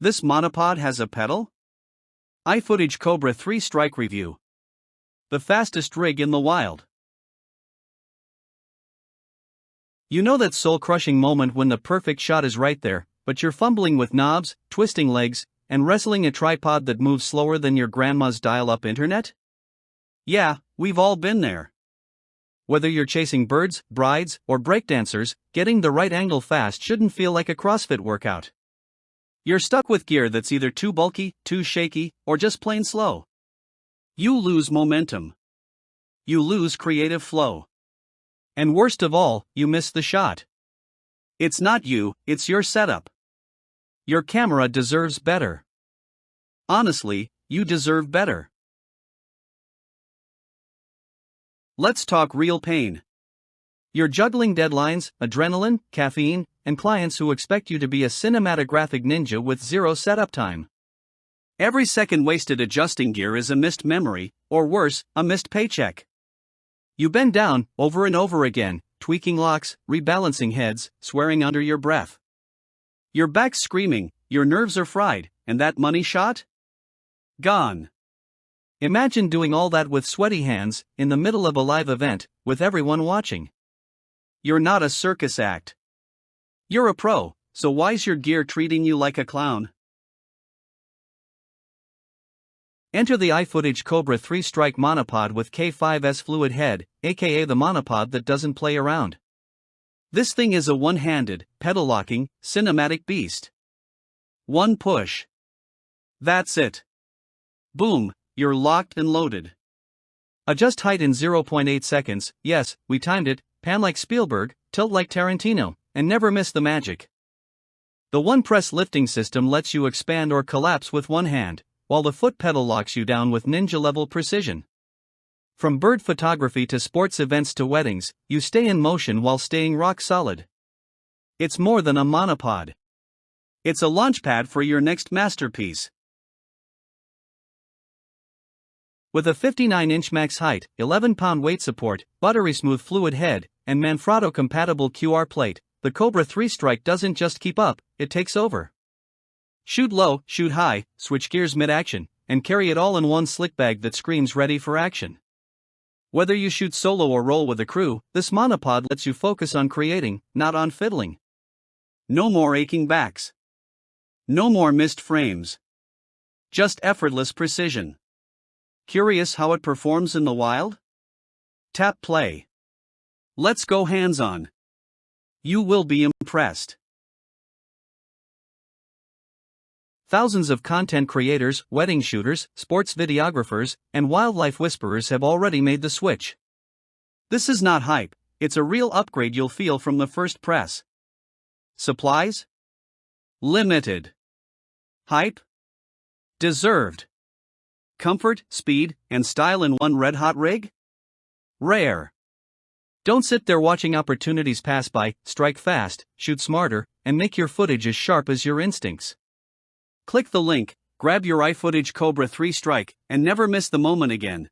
This monopod has a pedal? iFootage Cobra 3 Strike Review. The fastest rig in the wild. You know that soul-crushing moment when the perfect shot is right there, but you're fumbling with knobs, twisting legs, and wrestling a tripod that moves slower than your grandma's dial-up internet? Yeah, we've all been there. Whether you're chasing birds, brides, or breakdancers, getting the right angle fast shouldn't feel like a CrossFit workout. You're stuck with gear that's either too bulky, too shaky, or just plain slow. You lose momentum. You lose creative flow. And worst of all, you miss the shot. It's not you, it's your setup. Your camera deserves better. Honestly, you deserve better. Let's talk real pain. You're juggling deadlines, adrenaline, caffeine, and clients who expect you to be a cinematographic ninja with zero setup time. Every second wasted adjusting gear is a missed memory, or worse, a missed paycheck. You bend down, over and over again, tweaking locks, rebalancing heads, swearing under your breath. Your back's screaming, your nerves are fried, and that money shot? Gone. Imagine doing all that with sweaty hands, in the middle of a live event, with everyone watching. You're not a circus act. You're a pro, so why's your gear treating you like a clown? Enter the iFootage Cobra 3 Strike Monopod with K5S fluid head, aka the monopod that doesn't play around. This thing is a one-handed, pedal-locking, cinematic beast. One push. That's it. Boom, you're locked and loaded. Adjust height in 0.8 seconds, yes, we timed it, pan like Spielberg, tilt like Tarantino, and never miss the magic. The one-press lifting system lets you expand or collapse with one hand, while the foot pedal locks you down with ninja-level precision. From bird photography to sports events to weddings, you stay in motion while staying rock solid. It's more than a monopod. It's a launchpad for your next masterpiece. With a 59-inch max height, 11-pound weight support, buttery smooth fluid head, and Manfrotto-compatible QR plate, the Cobra 3 Strike doesn't just keep up, it takes over. Shoot low, shoot high, switch gears mid-action, and carry it all in one slick bag that screams ready for action. Whether you shoot solo or roll with a crew, this monopod lets you focus on creating, not on fiddling. No more aching backs. No more missed frames. Just effortless precision. Curious how it performs in the wild? Tap play. Let's go hands-on. You will be impressed. Thousands of content creators, wedding shooters, sports videographers, and wildlife whisperers have already made the switch. This is not hype, it's a real upgrade you'll feel from the first press. Supplies? Limited. Hype? Deserved. Comfort, speed, and style in one red-hot rig? Rare. Don't sit there watching opportunities pass by, strike fast, shoot smarter, and make your footage as sharp as your instincts. Click the link, grab your iFootage Cobra 3 Strike, and never miss the moment again.